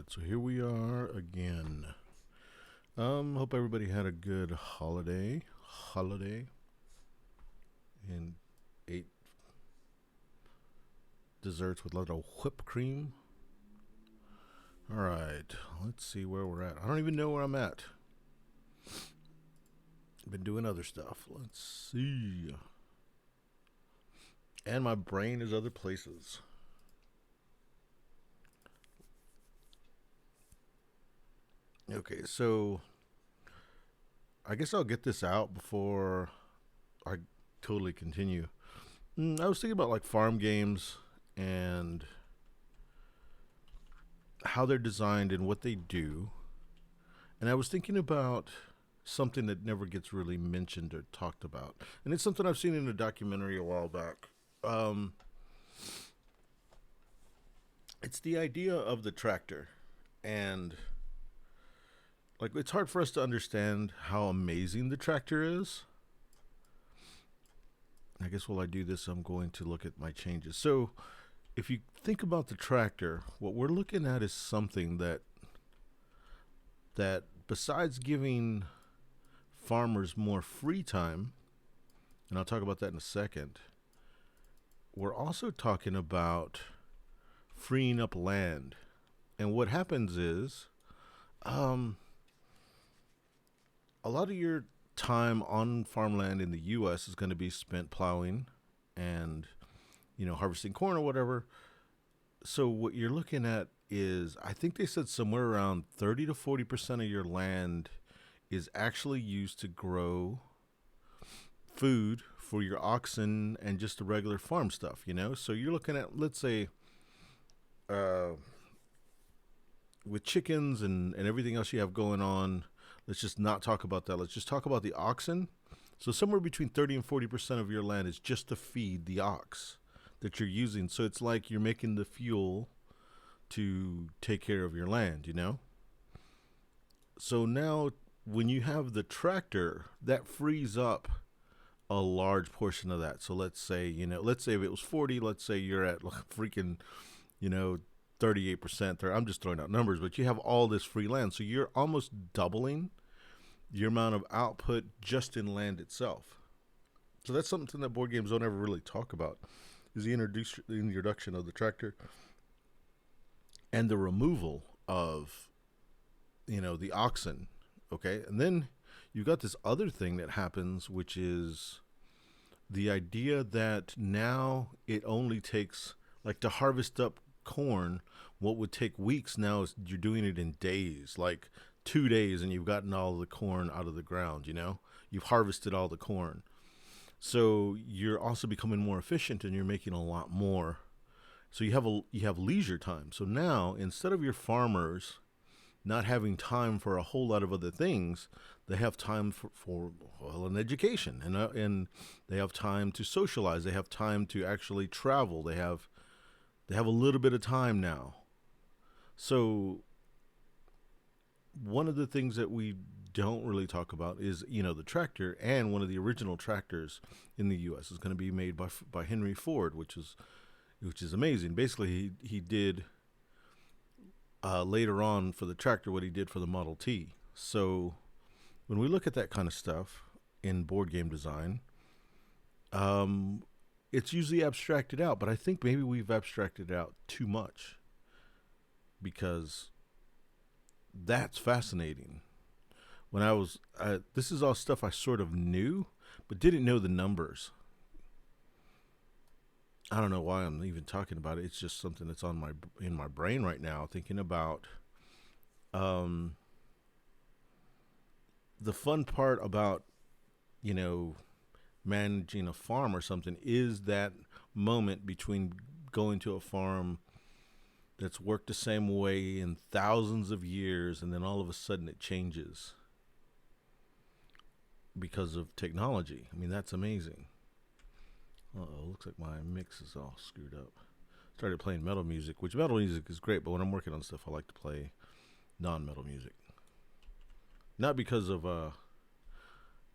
So here we are again. Hope everybody had a good holiday and ate desserts with a little whipped cream. All right, let's see where we're at. I don't even know where I'm at. Been doing other stuff. Let's see. And my brain is other places. Okay, so I guess I'll get this out before I totally continue. I was thinking about like farm games and how they're designed and what they do. And I was thinking about something that never gets really mentioned or talked about. And it's something I've seen in a documentary a while back. Um, it's the idea of the tractor. And like it's hard for us to understand how amazing the tractor is. I guess while I do this, I'm going to look at my changes. So if you think about the tractor, what we're looking at is something that besides giving farmers more free time, and I'll talk about that in a second, we're also talking about freeing up land. And what happens is, um, a lot of your time on farmland in the U.S. is going to be spent plowing and harvesting corn or whatever. So what you're looking at is, I think they said somewhere around 30 to 40% of your land is actually used to grow food for your oxen and just the regular farm stuff. So you're looking at, let's say, uh, with chickens and everything else you have going on, let's just not talk about that. Let's just talk about the oxen. So somewhere between 30 and 40% of your land is just to feed the ox that you're using. So it's like you're making the fuel to take care of your land. So now when you have the tractor, that frees up a large portion of that. So let's say if it was 40, let's say you're at like freaking, you know, 38%. I'm just throwing out numbers, but you have all this free land. So you're almost doubling your amount of output just in land itself. So that's something that board games don't ever really talk about, is the introduction of the tractor and the removal of, the oxen. Okay. And then you've got this other thing that happens, which is the idea that now it only takes, like, to harvest up corn, what would take weeks now is you're doing it in days, like 2 days, and you've gotten all the corn out of the ground. You've harvested all the corn. So you're also becoming more efficient and you're making a lot more. So you have leisure time. So now, instead of your farmers not having time for a whole lot of other things, they have time for an education, and they have time to socialize. They have time to actually travel. They have a little bit of time now. So one of the things that we don't really talk about is, the tractor, and one of the original tractors in the U.S. is going to be made by Henry Ford, which is amazing. Basically, he did later on for the tractor what he did for the Model T. So when we look at that kind of stuff in board game design, it's usually abstracted out, but I think maybe we've abstracted out too much, because that's fascinating. When I was, this is all stuff I sort of knew, but didn't know the numbers. I don't know why I'm even talking about it. It's just something that's in my brain right now, thinking about um, the fun part about, you know, managing a farm or something is that moment between going to a farm that's worked the same way in thousands of years, and then all of a sudden it changes because of technology. I mean, that's amazing. Uh-oh, looks like my mix is all screwed up. Started playing metal music, which metal music is great, but when I'm working on stuff, I like to play non-metal music. Not because of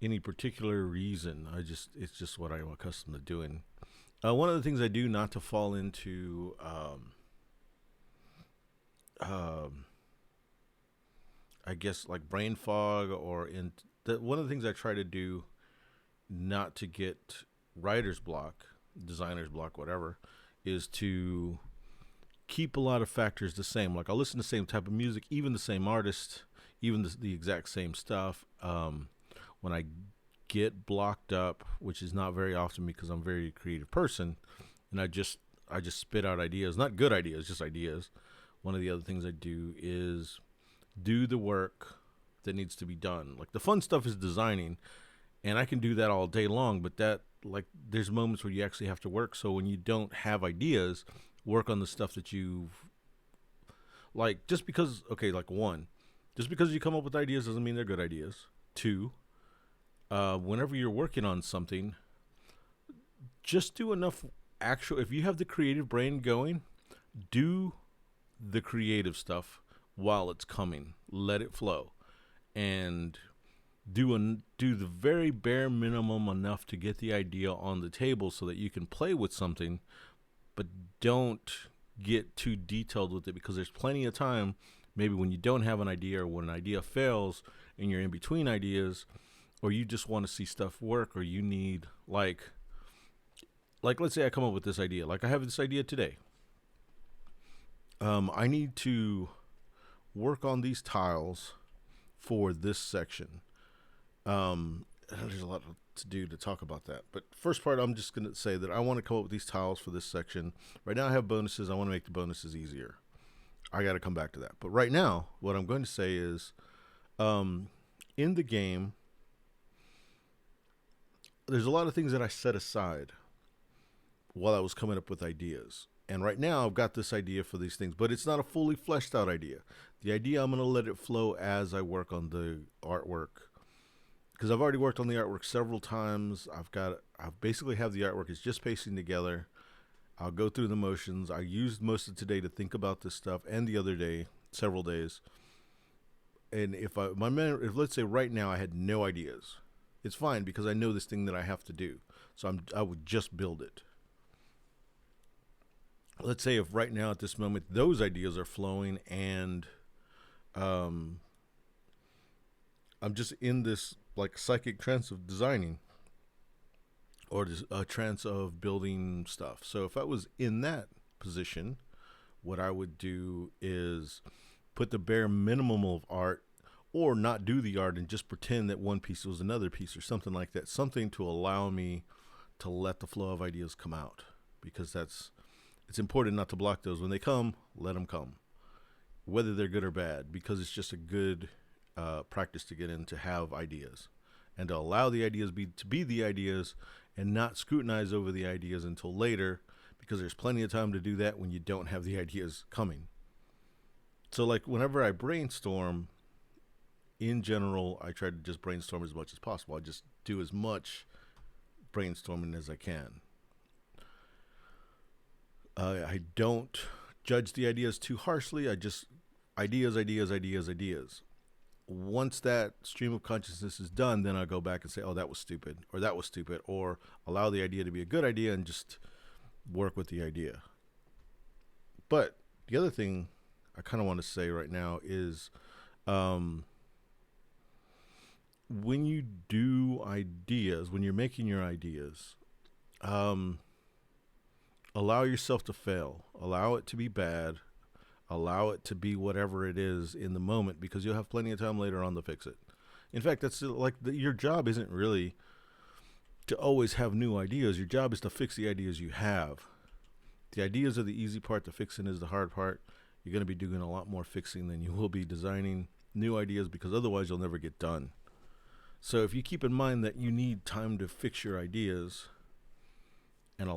any particular reason. It's just what I'm accustomed to doing. One of the things I do not to fall into I guess like brain fog or in one of the things I try to do not to get writer's block, designer's block, whatever, is to keep a lot of factors the same. Like I'll listen to the same type of music, even the same artist, even the exact same stuff. When I get blocked up, which is not very often because I'm a very creative person, and I just spit out ideas, not good ideas, just ideas. One of the other things I do is do the work that needs to be done. Like the fun stuff is designing, and I can do that all day long, but that like there's moments where you actually have to work. So when you don't have ideas, work on the stuff that you've like just because okay, like one, just because you come up with ideas doesn't mean they're good ideas. Two, whenever you're working on something, just do enough actual if you have the creative brain going, do the creative stuff while it's coming. Let it flow. And do the very bare minimum enough to get the idea on the table so that you can play with something, but don't get too detailed with it because there's plenty of time maybe when you don't have an idea or when an idea fails and you're in between ideas or you just want to see stuff work or you need like let's say I come up with this idea. Like I have this idea today. I need to work on these tiles for this section. There's a lot to do to talk about that. But first part, I'm just going to say that I want to come up with these tiles for this section. Right now I have bonuses. I want to make the bonuses easier. I got to come back to that. But right now, what I'm going to say is in the game, there's a lot of things that I set aside while I was coming up with ideas. And right now I've got this idea for these things, but it's not a fully fleshed out idea. The idea, I'm going to let it flow as I work on the artwork. Because I've already worked on the artwork several times. I basically have the artwork. It's just pasting together. I'll go through the motions. I used most of today to think about this stuff and the other day, several days. And if let's say right now I had no ideas, it's fine because I know this thing that I have to do. So I would just build it. Let's say if right now at this moment those ideas are flowing and I'm just in this like psychic trance of designing or just a trance of building stuff. So if I was in that position, what I would do is put the bare minimum of art or not do the art and just pretend that one piece was another piece or something like that. Something to allow me to let the flow of ideas come out because it's important not to block those. When they come, let them come, whether they're good or bad, because it's just a good practice to get in to have ideas and to allow the ideas to be the ideas and not scrutinize over the ideas until later, because there's plenty of time to do that when you don't have the ideas coming. So like whenever I brainstorm, in general, I try to just brainstorm as much as possible. I just do as much brainstorming as I can. I don't judge the ideas too harshly. I just ideas. Once that stream of consciousness is done, then I go back and say, oh, that was stupid, or allow the idea to be a good idea and just work with the idea. But the other thing I kind of want to say right now is when you do ideas, when you're making your ideas, allow yourself to fail. Allow it to be bad. Allow it to be whatever it is in the moment, because you'll have plenty of time later on to fix it. In fact, that's like your job isn't really to always have new ideas. Your job is to fix the ideas you have. The ideas are the easy part. The fixing is the hard part. You're going to be doing a lot more fixing than you will be designing new ideas, because otherwise you'll never get done. So if you keep in mind that you need time to fix your ideas, and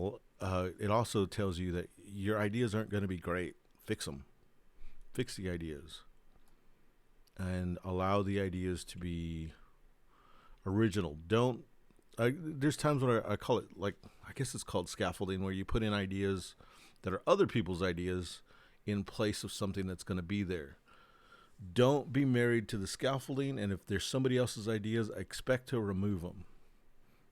it also tells you that your ideas aren't going to be great, fix them. Fix the ideas. And allow the ideas to be original. There's times when I call it, like, I guess it's called scaffolding, where you put in ideas that are other people's ideas in place of something that's going to be there. Don't be married to the scaffolding, and if there's somebody else's ideas, expect to remove them.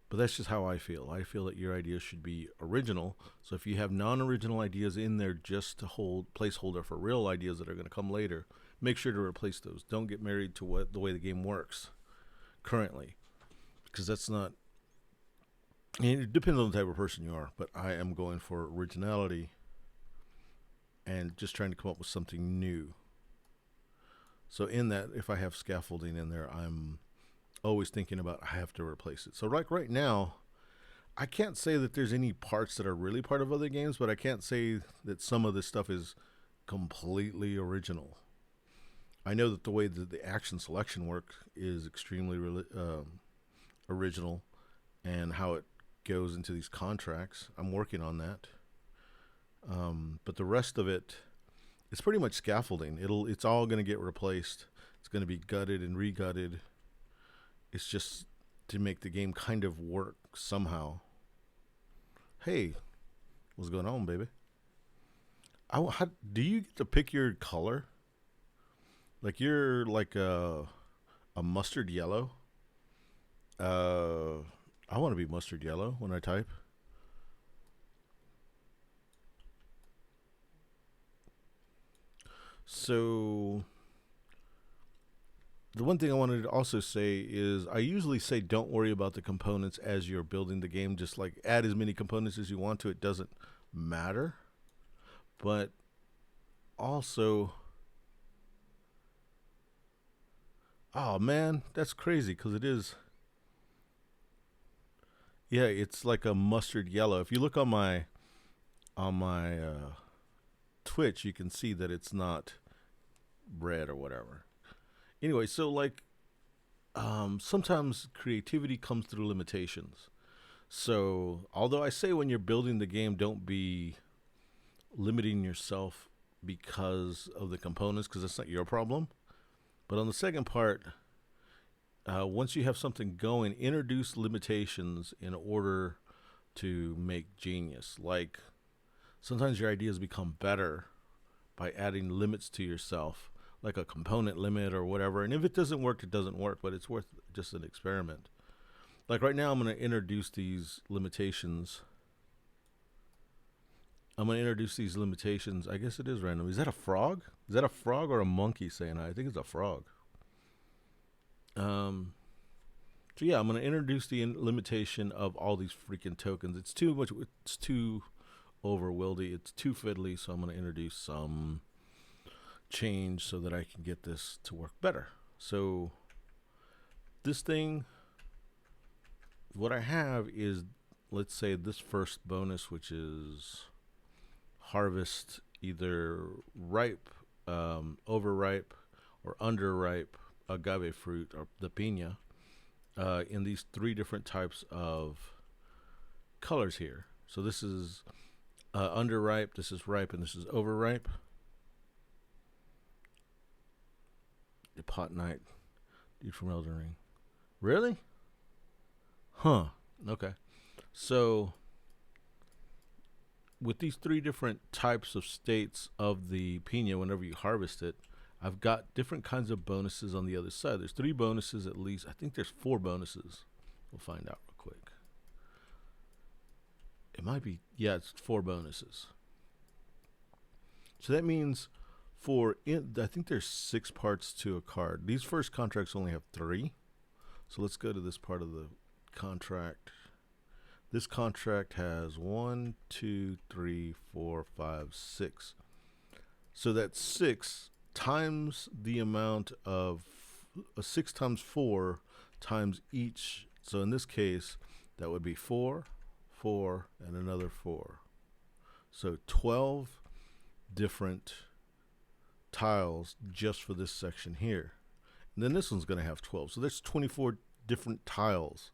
But that's just how I feel. I feel that your ideas should be original. So if you have non-original ideas in there just to hold placeholder for real ideas that are going to come later, make sure to replace those. Don't get married to what the way the game works currently, because that's not. And it depends on the type of person you are, but I am going for originality and just trying to come up with something new. So in that, if I have scaffolding in there, I'm always thinking about I have to replace it. So like right now, I can't say that there's any parts that are really part of other games, but I can't say that some of this stuff is completely original. I know that the way that the action selection works is extremely original, and how it goes into these contracts. I'm working on that. But the rest of it, it's pretty much scaffolding. It's all going to get replaced. It's going to be gutted and re-gutted. It's just to make the game kind of work somehow. Hey, what's going on, baby? Do you get to pick your color? Like you're like a mustard yellow. I want to be mustard yellow when I type. So the one thing I wanted to also say is I usually say don't worry about the components as you're building the game. Just like add as many components as you want to. It doesn't matter. But also, oh man, that's crazy because it is. Yeah, it's like a mustard yellow. If you look on my Twitch, you can see that it's not red or whatever. Anyway, so like sometimes creativity comes through limitations. So although I say when you're building the game, don't be limiting yourself because of the components, because that's not your problem. But on the second part, once you have something going, introduce limitations in order to make genius. Like sometimes your ideas become better by adding limits to yourself, like a component limit or whatever. And if it doesn't work, it doesn't work, but it's worth just an experiment. Like right now, I'm going to introduce these limitations. I guess it is random. Is that a frog? Is that a frog or a monkey saying hi? I think it's a frog. So yeah, I'm going to introduce the limitation of all these freaking tokens. It's too much. It's too overwhelming. It's too fiddly. So I'm going to introduce some change so that I can get this to work better. So this thing, what I have is, let's say this first bonus, which is harvest either ripe, overripe, or underripe agave fruit, or the piña, in these three different types of colors here. So this is underripe, this is ripe, and this is overripe. The Pot Knight, dude from Elden Ring. Really? Huh. Okay. So with these three different types of states of the piña, whenever you harvest it, I've got different kinds of bonuses on the other side. There's 3 bonuses at least. I think there's 4 bonuses. We'll find out real quick. It might be, yeah, it's 4 bonuses. So that means I think there's 6 parts to a card. These first contracts only have 3. So let's go to this part of the contract. This contract has 1, 2, 3, 4, 5, 6. So that's 6 times the amount of 6 times 4 times each. So in this case, that would be 4, 4, and another 4. So 12 different tiles just for this section here. And then this one's going to have 12. So there's 24 different tiles.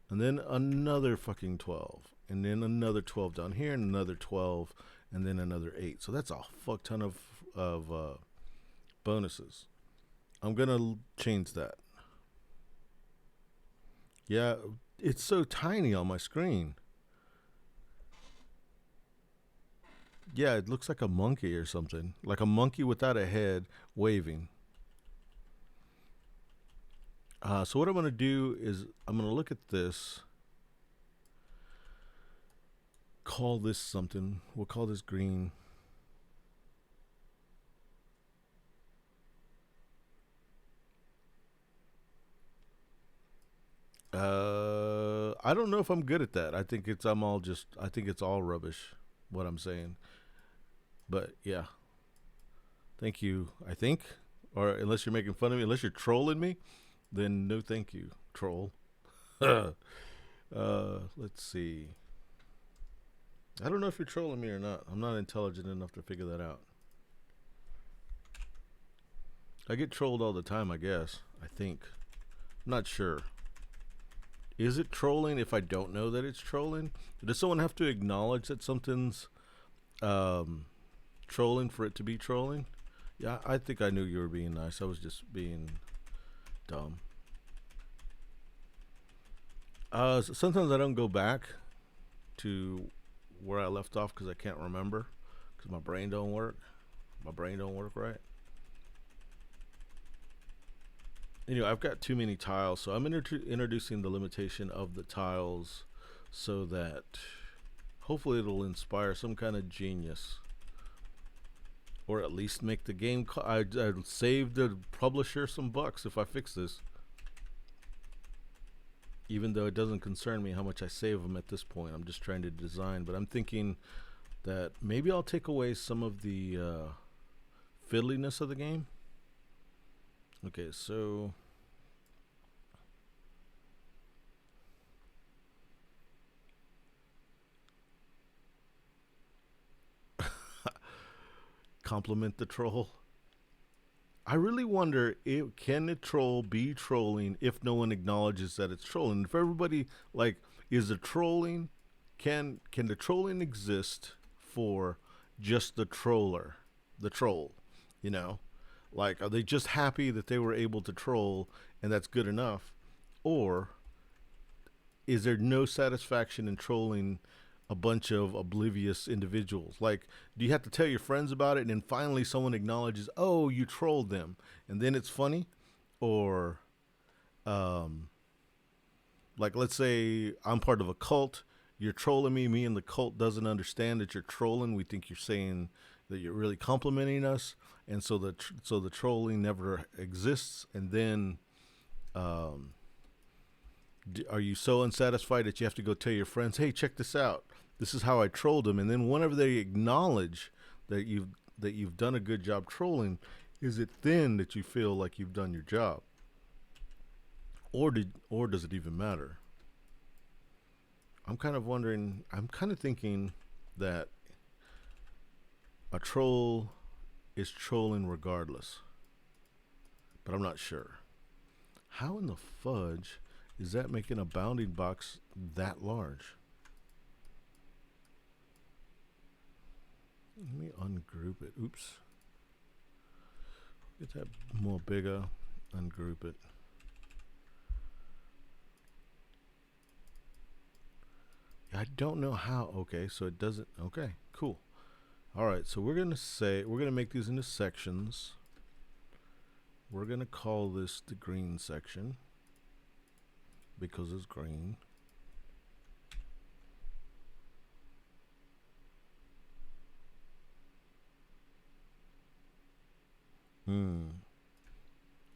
And then another fucking 12. And then another 12 down here, and another 12, and then another 8. So that's a fuck ton of bonuses. I'm going to change that. Yeah, it's so tiny on my screen. Yeah, it looks like a monkey or something. Like a monkey without a head waving. So what I'm going to do is I'm going to look at this. Call this something. We'll call this green. I don't know if I'm good at that. I think it's all rubbish what I'm saying. But yeah, thank you. I think, or unless you're making fun of me, unless you're trolling me, then no, thank you, troll. Let's see. I don't know if you're trolling me or not. I'm not intelligent enough to figure that out. I get trolled all the time, I guess. I think. I'm not sure. Is it trolling if I don't know that it's trolling? Does someone have to acknowledge that something's um, trolling for it to be trolling? Yeah, I think I knew you were being nice. I was just being dumb. Sometimes I don't go back to where I left off because I can't remember because my brain don't work. My brain don't work right. Anyway, I've got too many tiles, so I'm introducing the limitation of the tiles so that hopefully it'll inspire some kind of genius, or at least make the game. I'd save the publisher some bucks if I fix this, even though it doesn't concern me how much I save them at this point. I'm just trying to design, but I'm thinking that maybe I'll take away some of the fiddliness of the game. Okay, so compliment the troll. I really wonder if can the troll be trolling if no one acknowledges that it's trolling. If everybody like is the trolling, can the trolling exist for just the troller, the troll, you know? Like, are they just happy that they were able to troll and that's good enough? Or is there no satisfaction in trolling a bunch of oblivious individuals? Like, do you have to tell your friends about it and then finally someone acknowledges, oh, you trolled them, and then it's funny? Or, um, like, let's say I'm part of a cult, you're trolling me and the cult doesn't understand that you're trolling. We think you're saying that you're really complimenting us, and so the trolling never exists. And then, are you so unsatisfied that you have to go tell your friends, "Hey, check this out. This is how I trolled them." And then whenever they acknowledge that you've done a good job trolling, is it then that you feel like you've done your job, or does it even matter? I'm kind of wondering. I'm kind of thinking that a troll is trolling regardless, but I'm not sure. How in the fudge is that making a bounding box that large? Let me ungroup it. Oops. Get that more bigger. Ungroup it. I don't know how. Okay, so it doesn't. Okay, cool. All right, so we're gonna make these into sections. We're gonna call this the green section because it's green.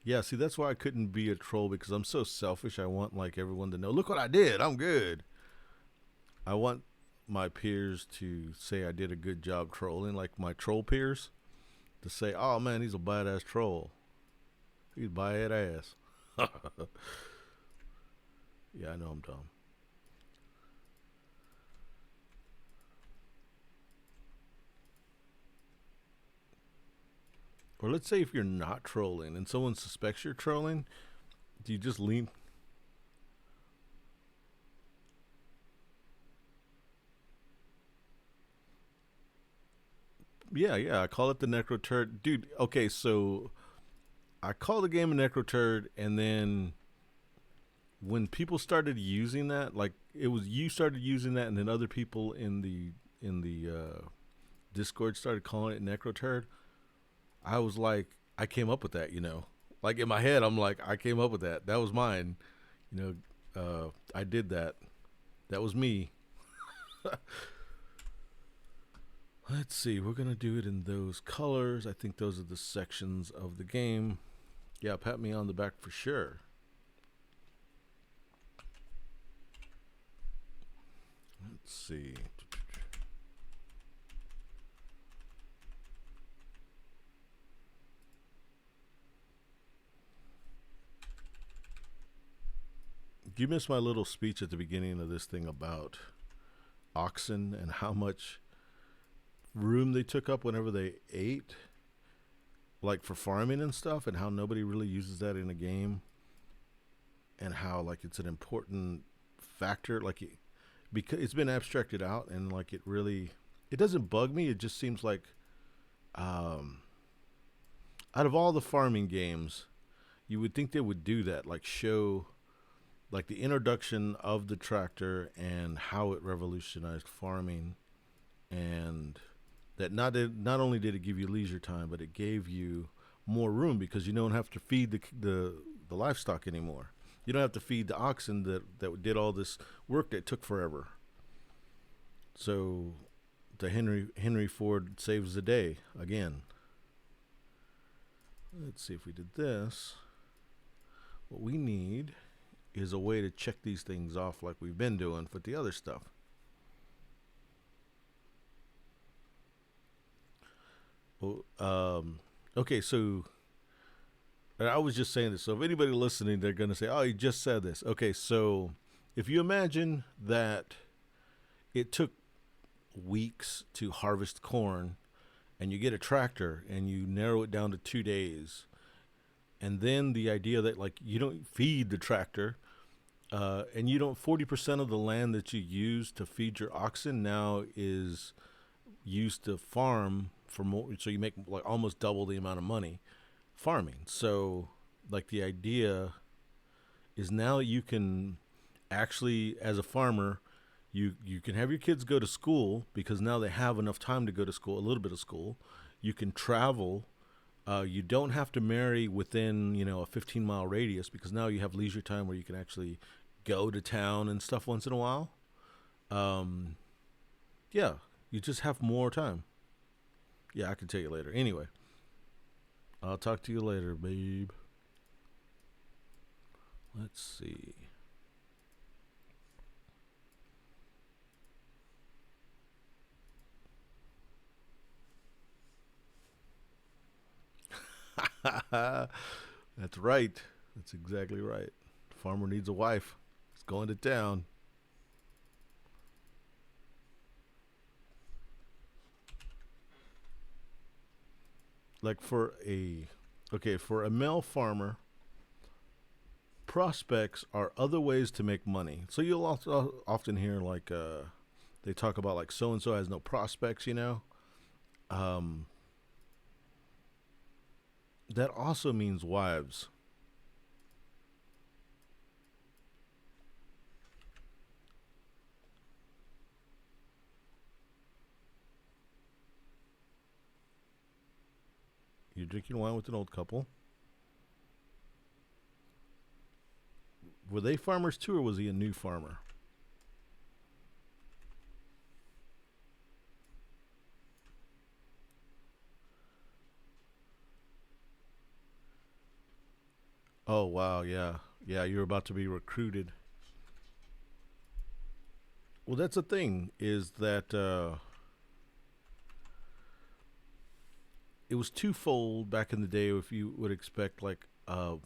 Yeah, see, that's why I couldn't be a troll, because I'm so selfish. I want like everyone to know, look what I did. I'm good. I want my peers to say I did a good job trolling, like my troll peers, to say, "Oh man, he's a badass troll. He's badass." Yeah, I know I'm dumb. Or let's say if you're not trolling and someone suspects you're trolling, do you just lean? Yeah, yeah. I call it the Necro Turd, dude. Okay, so I call the game a Necro Turd, and then when people started using that, like it was you started using that, and then other people in the Discord started calling it Necro Turd. I was like, I came up with that, you know. Like in my head, I'm like, I came up with that. That was mine, you know. I did that. That was me. Let's see. We're gonna do it in those colors. I think those are the sections of the game. Yeah, pat me on the back for sure. Let's see. You missed my little speech at the beginning of this thing about oxen and how much room they took up whenever they ate, like for farming and stuff, and how nobody really uses that in a game, and how like it's an important factor. Like because it's been abstracted out, and like it doesn't bug me. It just seems like um, out of all the farming games, you would think they would do that, like show like the introduction of the tractor and how it revolutionized farming, and that not only did it give you leisure time, but it gave you more room because you don't have to feed the livestock anymore. You don't have to feed the oxen that did all this work that took forever. So the Henry Ford saves the day again. Let's see if we did this. What we need is a way to check these things off like we've been doing with the other stuff. Well, okay, so I was just saying this. So if anybody listening, they're going to say, oh, you just said this. Okay, so if you imagine that it took weeks to harvest corn and you get a tractor and you narrow it down to 2 days, and then the idea that like you don't feed the tractor, and you don't 40% of the land that you use to feed your oxen now is used to farm for more, so you make like almost double the amount of money farming. So like the idea is now you can actually, as a farmer, you can have your kids go to school because now they have enough time to go to school, a little bit of school. You can travel. You don't have to marry within, a 15-mile radius because now you have leisure time where you can actually go to town and stuff once in a while. Yeah, you just have more time. Yeah, I can tell you later. Anyway, I'll talk to you later, babe. Let's see. That's right. That's exactly right. Farmer needs a wife. He's going to town. Like for a male farmer, prospects are other ways to make money. So you'll also often hear like they talk about like so and so has no prospects. Um, that also means wives. You're drinking wine with an old couple. Were they farmers too, or was he a new farmer? Oh wow, yeah, yeah. You're about to be recruited. Well, that's the thing is that it was twofold back in the day. If you would expect like a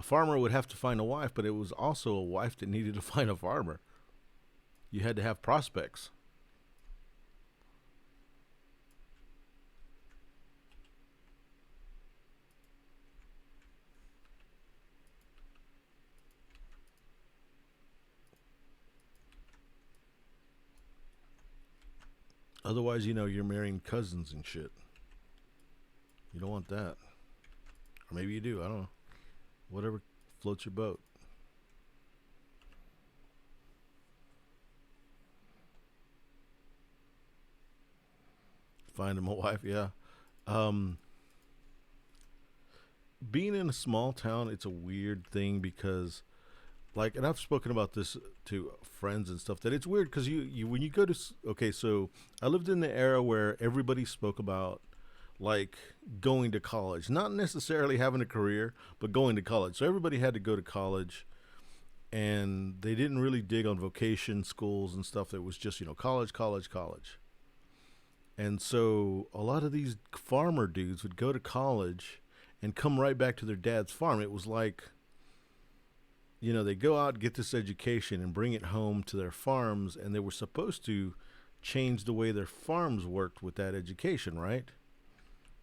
farmer would have to find a wife, but it was also a wife that needed to find a farmer. You had to have prospects. Otherwise, you're marrying cousins and shit. You don't want that. Or maybe you do. I don't know. Whatever floats your boat. Find him a wife, yeah. Um, Being in a small town, it's a weird thing because, like, and I've spoken about this to friends and stuff, that it's weird because you when you go to, okay, so I lived in the era where everybody spoke about like going to college, not necessarily having a career, but going to college. So everybody had to go to college. and they didn't really dig on vocation schools and stuff. That was just, college, college, college. And so a lot of these farmer dudes would go to college and come right back to their dad's farm. It was like, they go out, get this education, and bring it home to their farms, and they were supposed to change the way their farms worked with that education, right?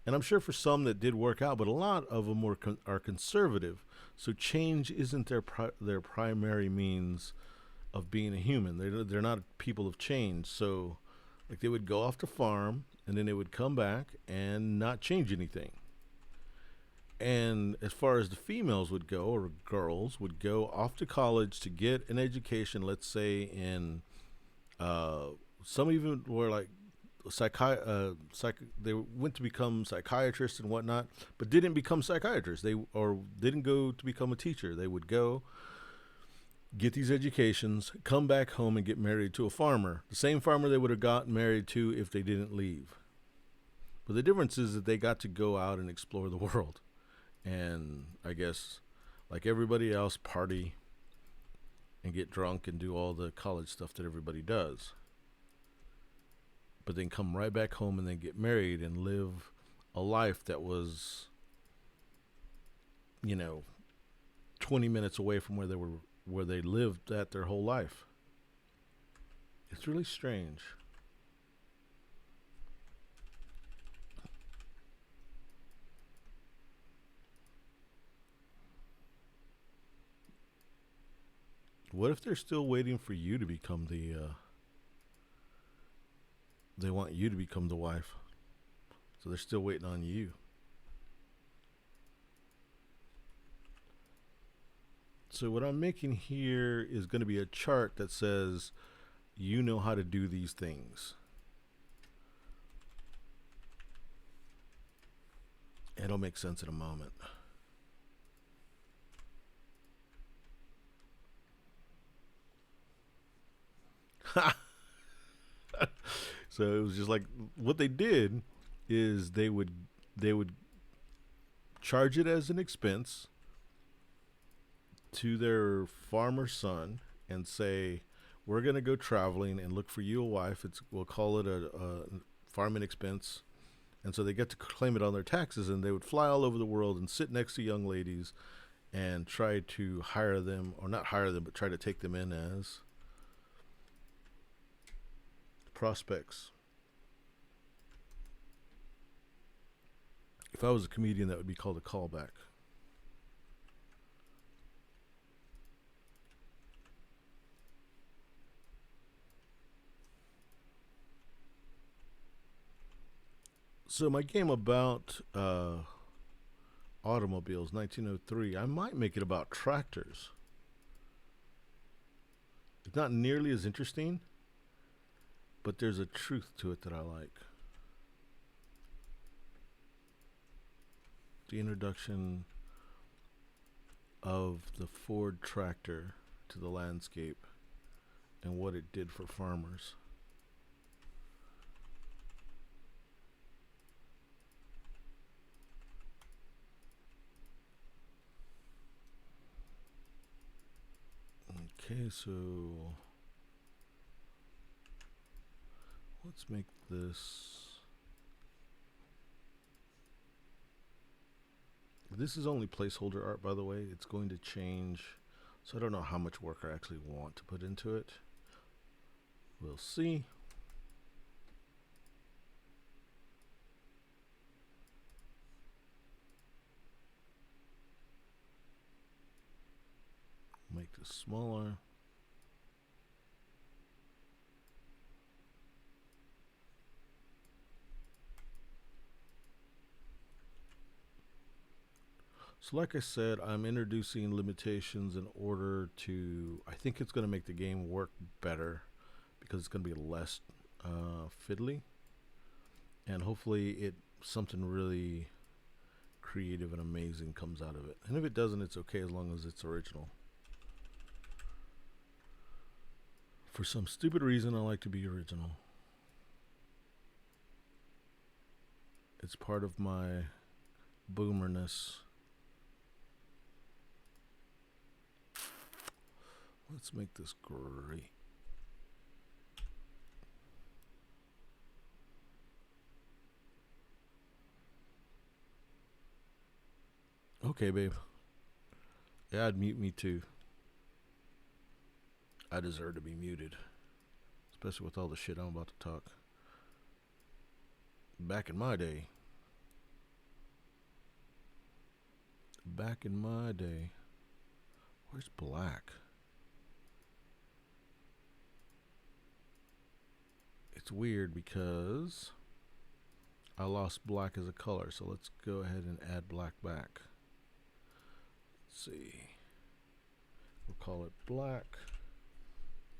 And I'm sure for some that did work out, but a lot of them are conservative. So change isn't their primary means of being a human. They're not people of change. So like they would go off to farm, and then they would come back and not change anything. And as far as the females would go, or girls would go off to college to get an education, let's say in some even were like they went to become psychiatrists and whatnot, but didn't become psychiatrists. Or didn't go to become a teacher. They would go get these educations, come back home, and get married to a farmer, the same farmer they would have gotten married to if they didn't leave. But the difference is that they got to go out and explore the world, and I guess, like everybody else, party and get drunk and do all the college stuff that everybody does. But then come right back home and then get married and live a life that was, 20 minutes away from where they lived at their whole life. It's really strange. What if they're still waiting for you to become they want you to become the wife. So they're still waiting on you. So what I'm making here is going to be a chart that says you know how to do these things. It'll make sense in a moment. So it was just like what they did is they would charge it as an expense to their farmer son and say, we're going to go traveling and look for you a wife. We'll call it a farming expense. And so they get to claim it on their taxes, and they would fly all over the world and sit next to young ladies and try to hire them, or not hire them, but try to take them in as prospects. If I was a comedian, that would be called a callback. So my game about automobiles, 1903, I might make it about tractors. It's not nearly as interesting, but there's a truth to it that I like. The introduction of the Ford tractor to the landscape and what it did for farmers. Okay, so let's make this. This is only placeholder art, by the way. It's going to change, so I don't know how much work I actually want to put into it. We'll see. Make this smaller. So like I said, I'm introducing limitations in order to, I think it's going to make the game work better because it's going to be less fiddly, and hopefully something really creative and amazing comes out of it. And if it doesn't, it's okay as long as it's original. For some stupid reason, I like to be original. It's part of my boomerness. Let's make this gray. Okay, babe. Yeah, I'd mute me too. I deserve to be muted, especially with all the shit I'm about to talk. Back in my day. Where's black? It's weird because I lost black as a color, so let's go ahead and add black back. Let's see. We'll call it black,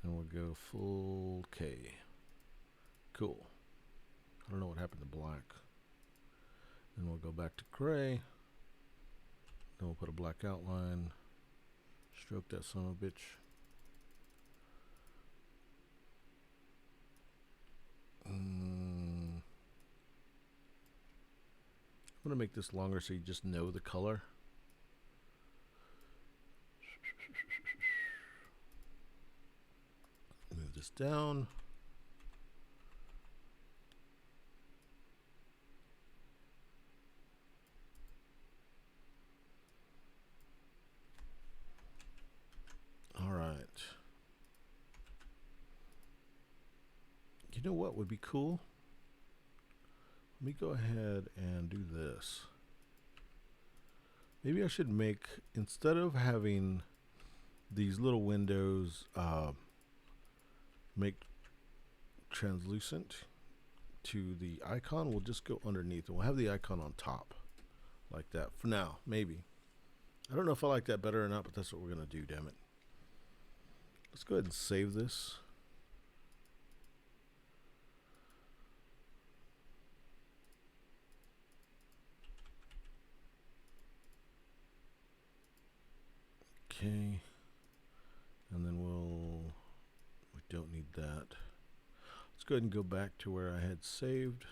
and we'll go full K. Cool. I don't know what happened to black. Then we'll go back to gray. Then we'll put a black outline. Stroke that son of a bitch. I'm going to make this longer so you just know the color. Move this down. All right. You know what would be cool? Let me go ahead and do this. Maybe I should make, instead of having these little windows make translucent to the icon, we'll just go underneath and we'll have the icon on top like that for now. Maybe. I don't know if I like that better or not, but that's what we're going to do, damn it. Let's go ahead and save this. Okay. And then we don't need that. Let's go ahead and go back to where I had saved.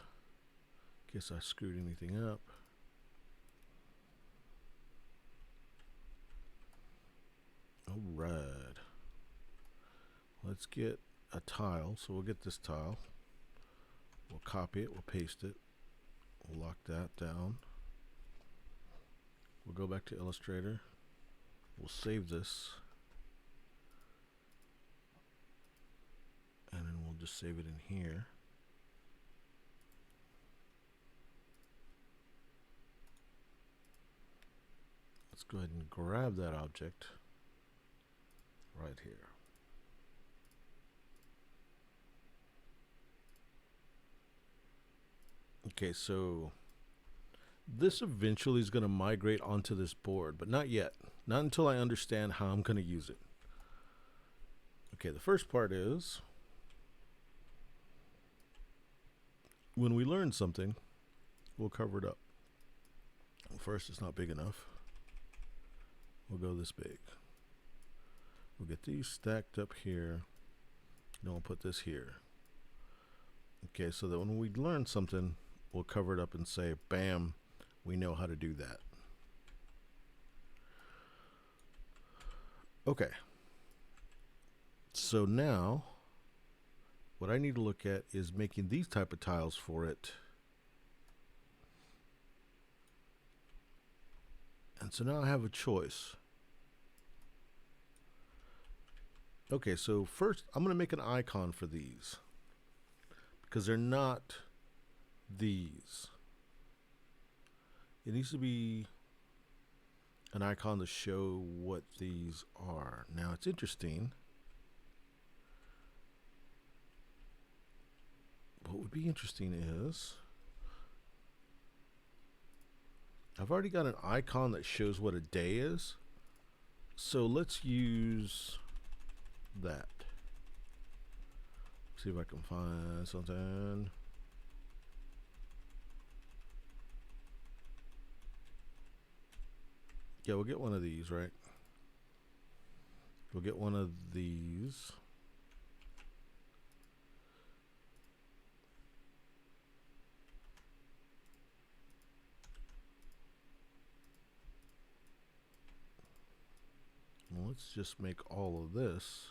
In case I screwed anything up. All right. Let's get a tile. So we'll get this tile. We'll copy it. We'll paste it. We'll lock that down. We'll go back to Illustrator. We'll save this. And then we'll just save it in here. Let's go ahead and grab that object right here. Okay, so this eventually is going to migrate onto this board, but not yet. Not until I understand how I'm going to use it. Okay, the first part is when we learn something, we'll cover it up. Well, first, it's not big enough. We'll go this big. We'll get these stacked up here. Then we'll put this here. Okay, so that when we learn something, we'll cover it up and say, bam, we know how to do that. Okay. So now, what I need to look at is making these type of tiles for it. And so now I have a choice. Okay, so first I'm going to make an icon for these because they're not these. It needs to be an icon to show what these are. Now it's interesting. What would be interesting is I've already got an icon that shows what a day is. So let's use that. See if I can find something. Yeah, we'll get one of these, right? We'll get one of these. Well, let's just make all of this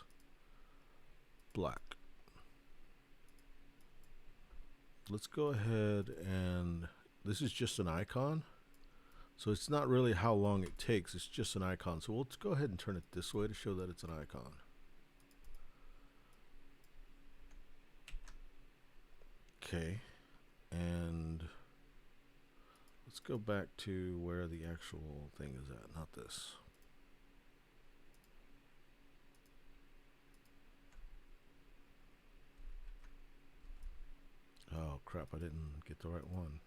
black. Let's go ahead and this is just an icon. So it's not really how long it takes, it's just an icon. So let's go ahead and turn it this way to show that it's an icon. Okay, and let's go back to where the actual thing is at, not this. Oh crap, I didn't get the right one.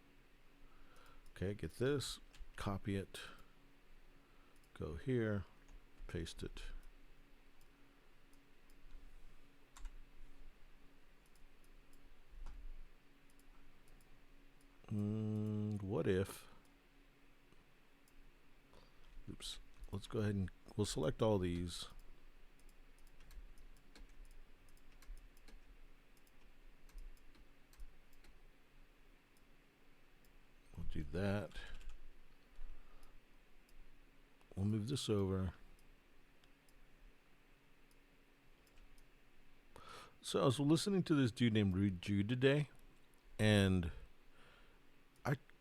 Okay, get this, copy it, go here, paste it. What if, oops, let's go ahead and we'll select all these. We'll do that. We'll move this over. So I was listening to this dude named Rude Jude today, and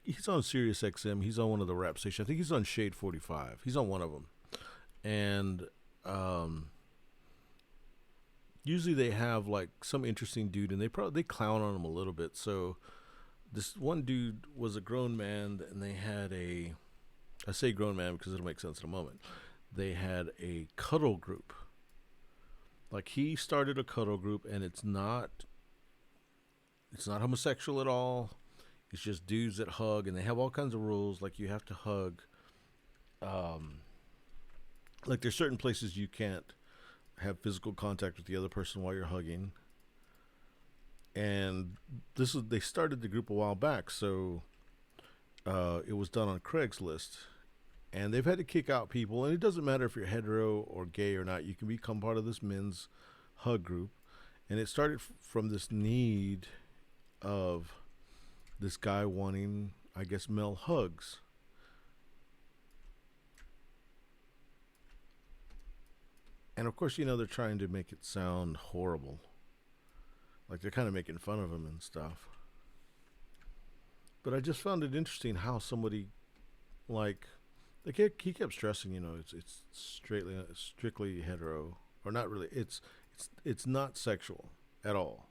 he's on Sirius XM. He's on one of the rap stations. I think he's on Shade 45. He's on one of them. And usually they have like some interesting dude, and they clown on him a little bit. So this one dude was a grown man, and they had I say grown man because it'll make sense in a moment. They had a cuddle group. Like he started a cuddle group, and it's not homosexual at all. It's just dudes that hug, and they have all kinds of rules. Like you have to hug. Like there's certain places you can't have physical contact with the other person while you're hugging. And they started the group a while back, so it was done on Craigslist, and they've had to kick out people. And it doesn't matter if you're hetero or gay or not; you can become part of this men's hug group. And it started from this need of this guy wanting, I guess, male hugs. And of course, they're trying to make it sound horrible. Like they're kind of making fun of him and stuff. But I just found it interesting how somebody, like he kept stressing, it's strictly hetero, or not really. It's not sexual at all.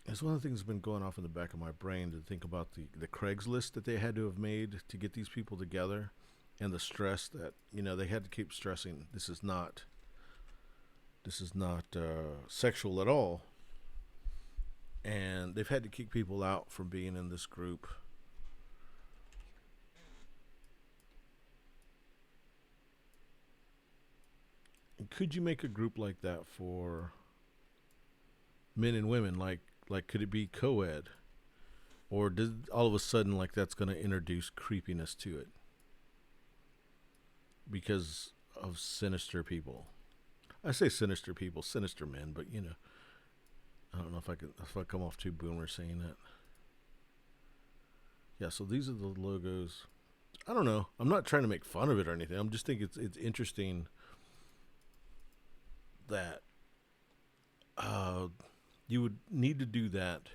It's one of the things that's been going off in the back of my brain to think about the Craigslist that they had to have made to get these people together, and the stress that they had to keep stressing. This is not sexual at all, and they've had to kick people out from being in this group. And could you make a group like that for men and women? Like could it be co-ed, or did all of a sudden that's going to introduce creepiness to it because of sinister people? I say sinister people, sinister men, but I don't know if I come off too boomer saying that. Yeah, so these are the logos. I don't know. I'm not trying to make fun of it or anything. I'm just thinking it's interesting that you would need to do that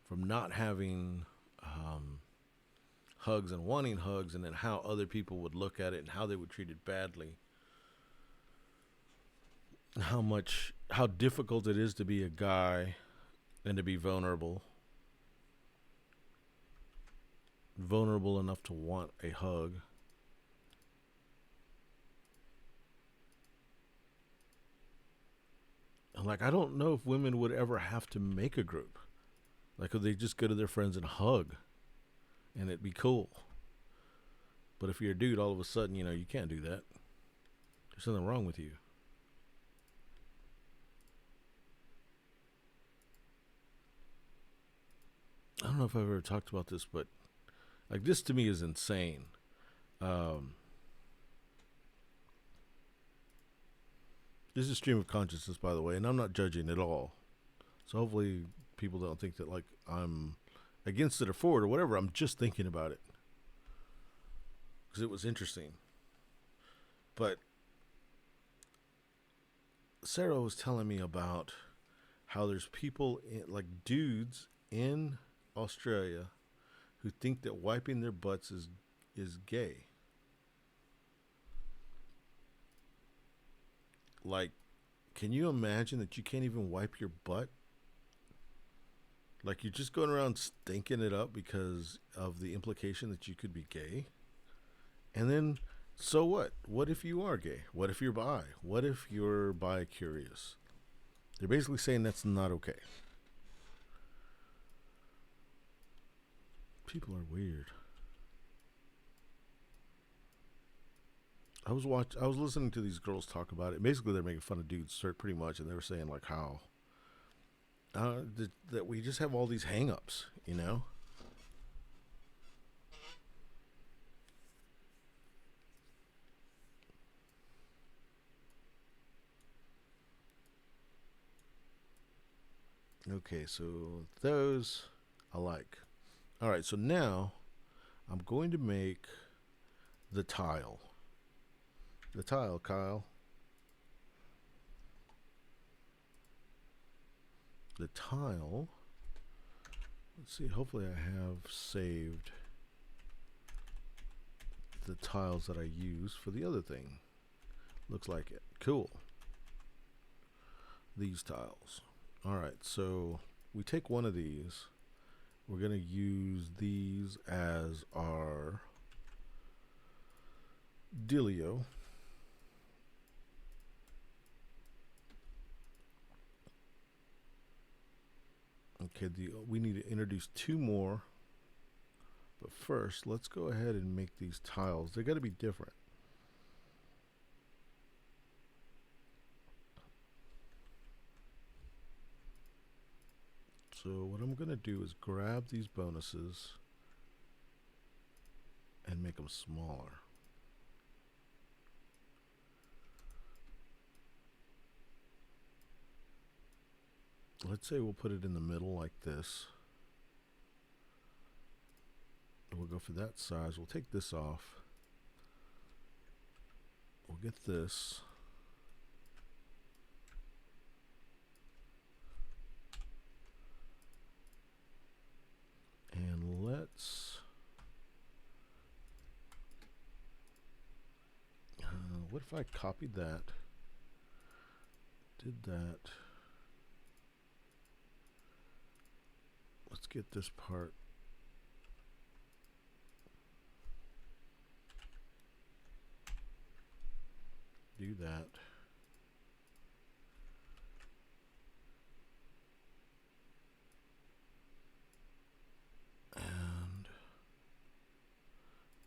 from not having hugs and wanting hugs, and then how other people would look at it and how they would treat it badly. How difficult it is to be a guy and to be vulnerable enough to want a hug. And I don't know if women would ever have to make a group. Could they just go to their friends and hug and it'd be cool? But if you're a dude, all of a sudden, you can't do that. There's something wrong with you. I don't know if I've ever talked about this, but this to me is insane. This is stream of consciousness, by the way, and I'm not judging at all. So hopefully people don't think that I'm against it or for it or whatever. I'm just thinking about it. because it was interesting. But Sarah was telling me about how there's people like dudes in Australia who think that wiping their butts is gay. Like, can you imagine that you can't even wipe your butt? Like, you're just going around stinking it up because of the implication that you could be gay? And then, so what? What if you are gay? What if you're bi? What if you're bi curious? They're basically saying that's not okay. People are weird. I was listening to these girls talk about it. Basically, they're making fun of dudes, pretty much, and they were saying like how that we just have all these hang-ups, you know. Okay, so those I like. All right, so now I'm going to make the tile. The tile, Kyle. The tile. Let's see, hopefully I have saved the tiles that I use for the other thing. Looks like it. Cool. These tiles. All right, so we take one of these. We're going to use these as our dealio. Okay, we need to introduce two more. But first, let's go ahead and make these tiles. They're going to be different. So what I'm going to do is grab these bonuses and make them smaller. Let's say we'll put it in the middle like this. And we'll go for that size. We'll take this off. We'll get this. And let's, what if I copied that, did that, let's get this part, do that, and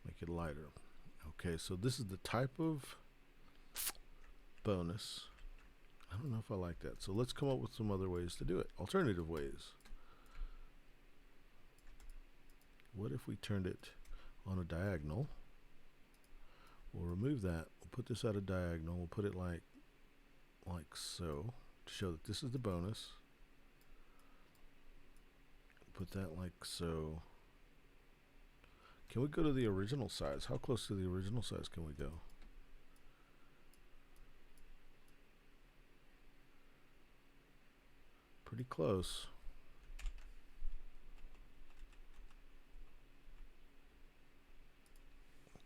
make it lighter. Okay, so this is the type of bonus. I don't know if I like that. So let's come up with some other ways to do it. Alternative ways. What if we turned it on a diagonal? We'll remove that. We'll put this at a diagonal. We'll put it like so to show that this is the bonus. Put that like so. Can we go to the original size? How close to the original size can we go? Pretty close.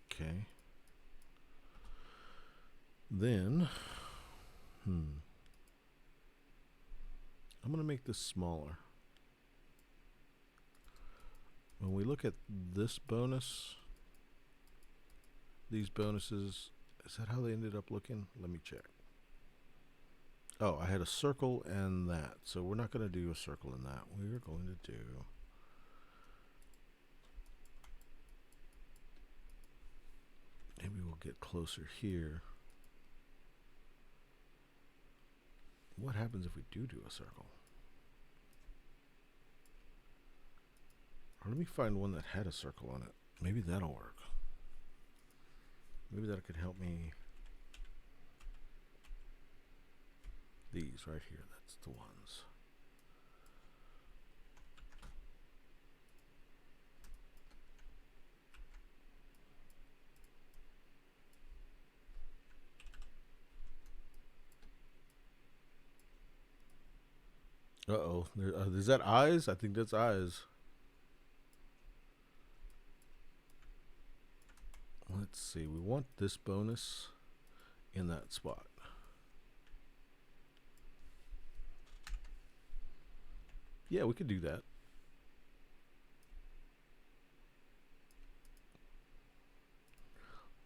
Okay. Then, I'm going to make this smaller. When we look at this bonus, these bonuses, is that how they ended up looking? Let me check. Oh, I had a circle and that. So we're not going to do a circle in that. We're going to do maybe we'll get closer here. What happens if we do a circle? Or let me find one that had a circle on it. Maybe that'll work. Maybe that could help me. These right here, that's the ones. Uh-oh. Is that eyes? I think that's eyes. Let's see. We want this bonus in that spot. Yeah, we could do that.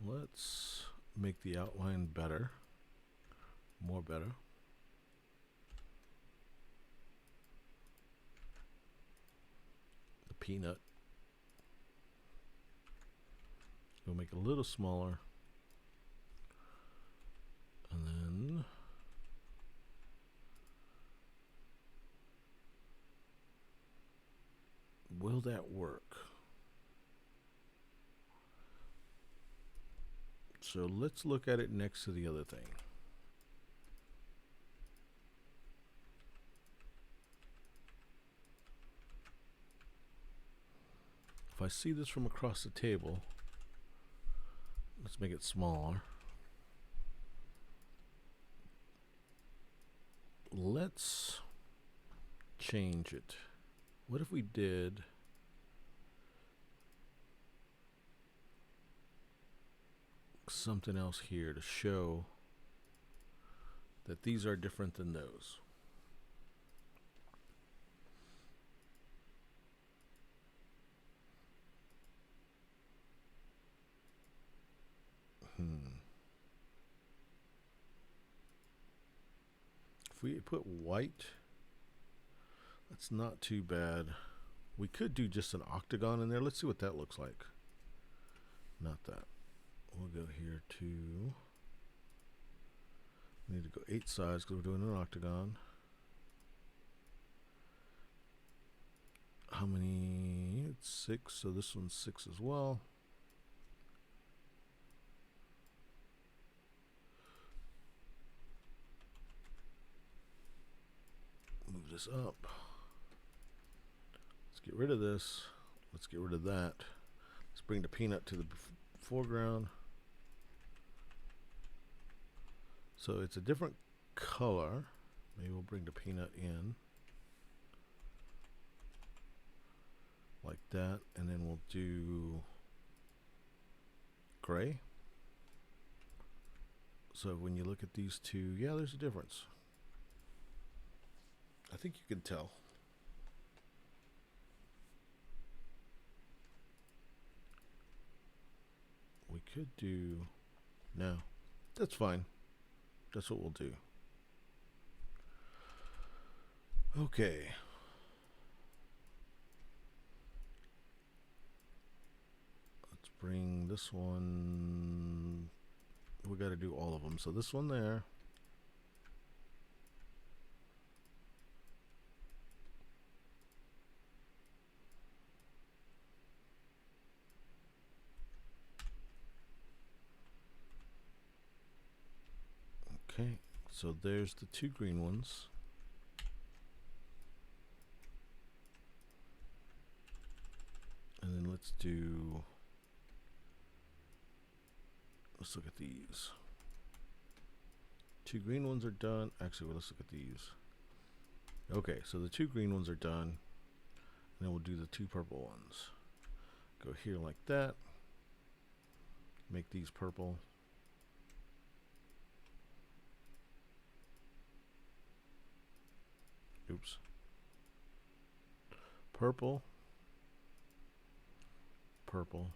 Let's make the outline better. More better. The peanut. We'll make it a little smaller. And then will that work? So let's look at it next to the other thing. If I see this from across the table, let's make it smaller. Let's change it. What if we did something else here to show that these are different than those? If we put white, that's not too bad. We could do just an octagon in there. Let's see what that looks like. Not that. We'll go here to, we need to go 8 sides because we're doing an octagon. How many? It's 6, so this one's 6 as well. Move this up. Let's get rid of this. Let's get rid of that. Let's bring the peanut to the foreground. So it's a different color. Maybe we'll bring the peanut in like that, and then we'll do gray. So when you look at these two, yeah, there's a difference. I think you can tell. We could do, no, that's fine. That's what we'll do. Okay. Let's bring this one. We got to do all of them. So this one there. Okay, so there's the 2 green ones. And then let's look at these. 2 green ones are done. Actually, well, let's look at these. Okay, so the 2 green ones are done. And then we'll do the 2 purple ones. Go here like that. Make these purple. Oops. Purple. Purple.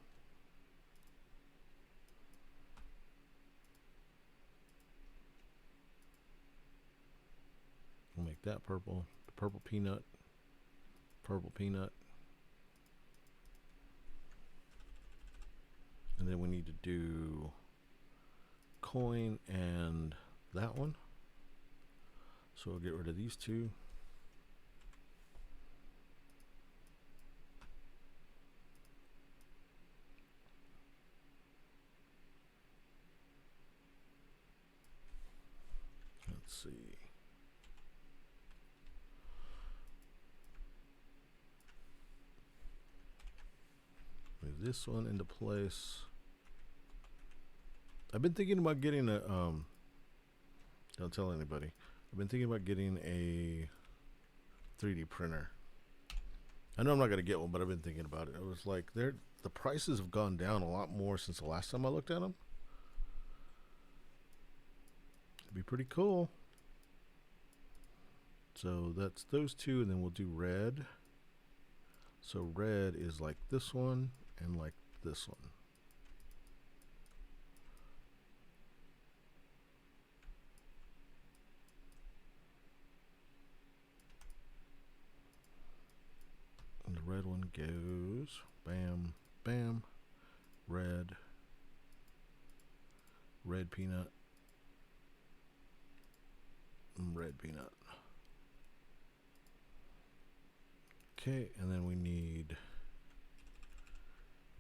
We'll make that purple. The purple peanut. Purple peanut. And then we need to do coin and that one. So we'll get rid of these 2. Let's see. Move this one into place. I've been thinking about getting a don't tell anybody. I've been thinking about getting a 3D printer. I know I'm not going to get one, but I've been thinking about it. I was like, the prices have gone down a lot more since the last time I looked at them. It'd be pretty cool. So that's those two, and then we'll do red. So red is like this one and like this one. And the red one goes bam, bam, red, red peanut, and red peanut. Okay, and then we need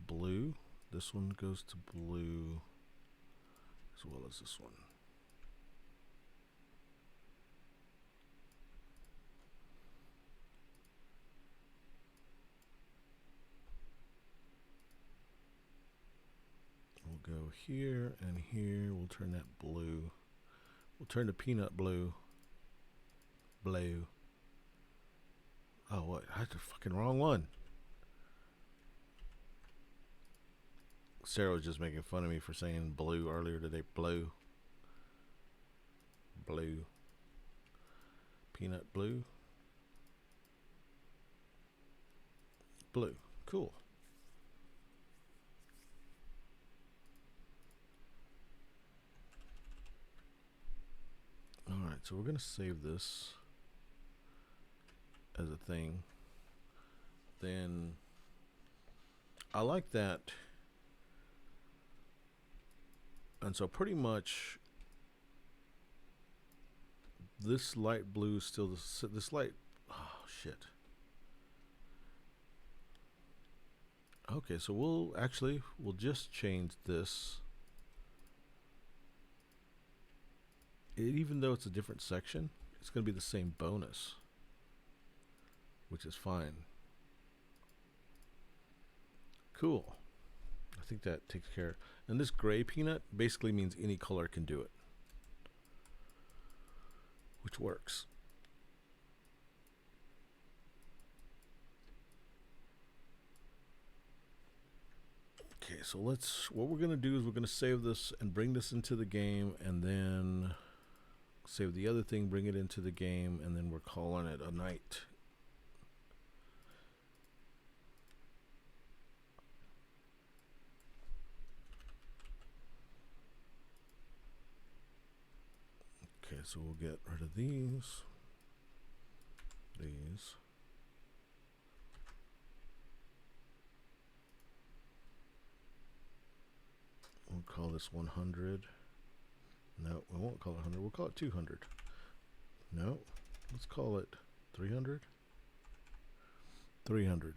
blue. This one goes to blue as well as this one. We'll go here and here. We'll turn that blue. We'll turn the peanut blue. Blue. Oh, what? I had the fucking wrong one. Sarah was just making fun of me for saying blue earlier today. Blue. Blue. Peanut blue. Blue. Cool. Alright, so we're going to save this as a thing. Then I like that. And so pretty much this light blue is still this light. Oh shit. Okay, so we'll just change this. Even though it's a different section, it's going to be the same bonus, which is fine. Cool. I think that takes care. And this gray peanut basically means any color can do it, which works. Okay, so what we're going to do is we're going to save this and bring this into the game, and then save the other thing, bring it into the game, and then we're calling it a night. Okay, so we'll get rid of these. We'll call this 100. No, we won't call it 100. We'll call it 200. No, let's call it 300. 300.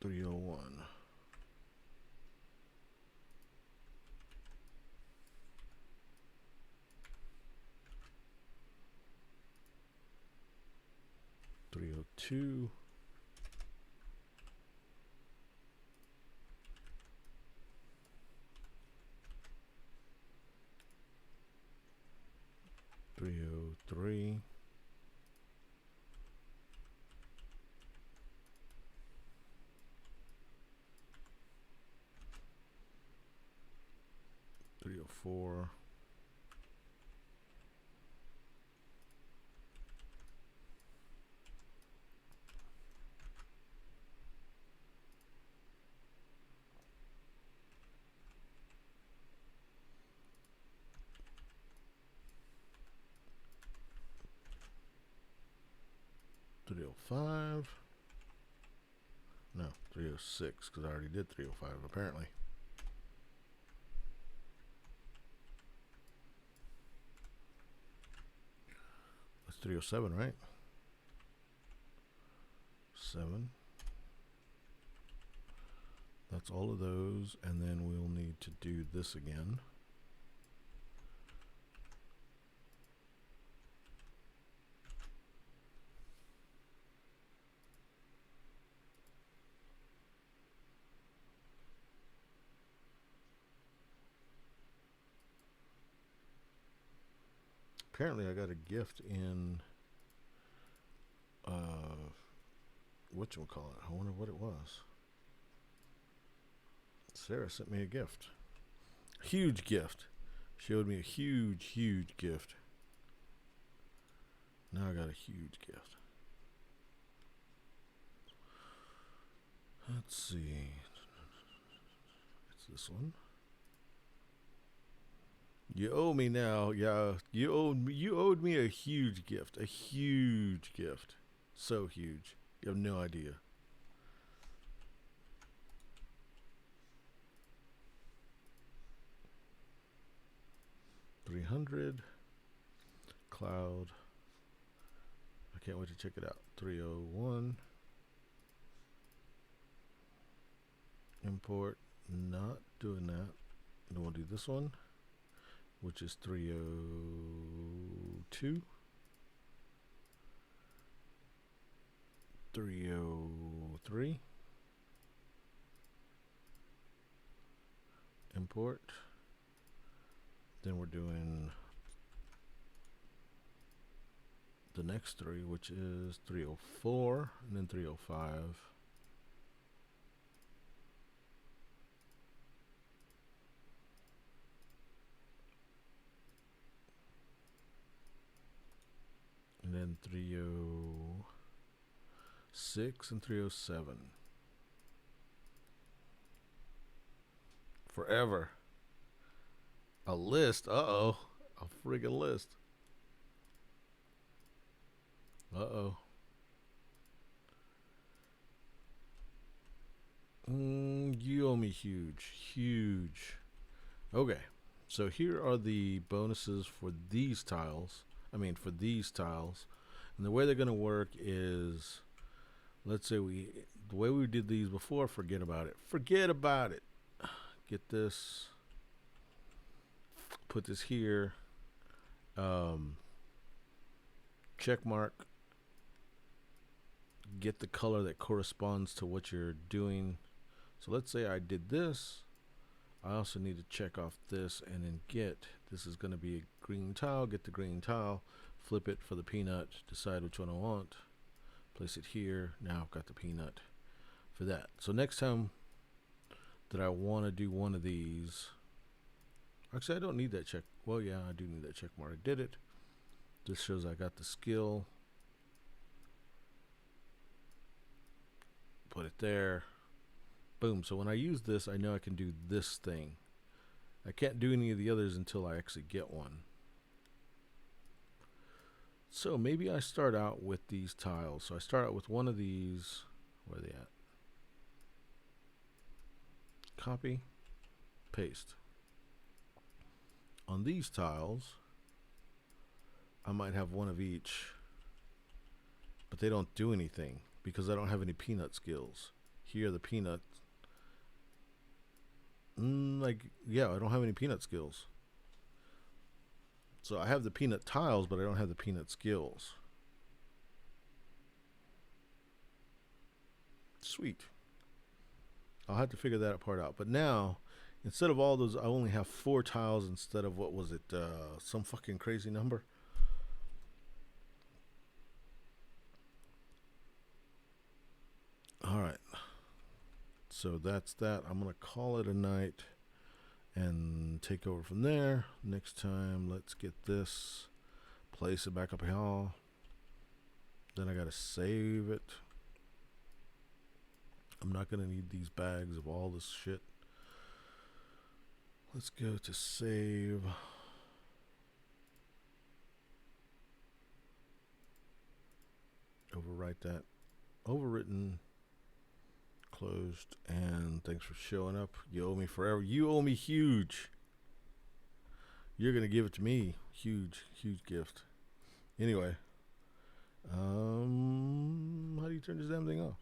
$301. $302. $303. $304. $305. No, 306, because I already did 305 apparently. That's 307, right? 7. That's all of those, and then we'll need to do this again. apparently I got a gift in whatchamacallit. I wonder what it was. Sarah sent me a gift. Huge gift. Showed me a huge gift. Now I got a huge gift. Let's see. It's this one. You owe me now. Yeah, you owed me a huge gift. A huge gift. So huge. You have no idea. $300 cloud. I can't wait to check it out. 301 import. Not doing that. Then we'll do this one, which is 302. 303 import. Then we're doing the next three, which is 304 and then 305. And then 306 and 307. Forever. A list. Uh-oh. A friggin' list. Uh-oh. You owe me huge. Okay. So here are the bonuses for these tiles. For these tiles. And the way they're going to work is, let's say the way we did these before, forget about it. Get this. Put this here. Check mark. Get the color that corresponds to what you're doing. So let's say I did this. I also need to check off this and then this is going to be a green tile. Get the green tile. Flip it for the peanut. Decide which one I want. Place it here. Now I've got the peanut for that. So next time that I want to do one of these, actually I don't need that check. Well, yeah, I do need that check mark. I did it. This shows I got the skill. Put it there. Boom. So when I use this, I know I can do this thing. I can't do any of the others until I actually get one. So maybe I start out with these tiles. So I start out with one of these. Where are they at? Copy. Paste. On these tiles, I might have one of each, but they don't do anything because I don't have any peanut skills. Here, the peanut. I don't have any peanut skills. So I have the peanut tiles, but I don't have the peanut skills. Sweet. I'll have to figure that part out. But now, instead of all those, I only have 4 tiles instead of, what was it, some fucking crazy number. All right. So that's that. I'm going to call it a night and take over from there. Next time, let's get this, place it back up here. Then I got to save it. I'm not going to need these bags of all this shit. Let's go to save. Overwrite that. Overwritten. Closed. And thanks for showing up. You owe me forever. You owe me huge. You're going to give it to me. Huge gift. Anyway. How do you turn this damn thing off?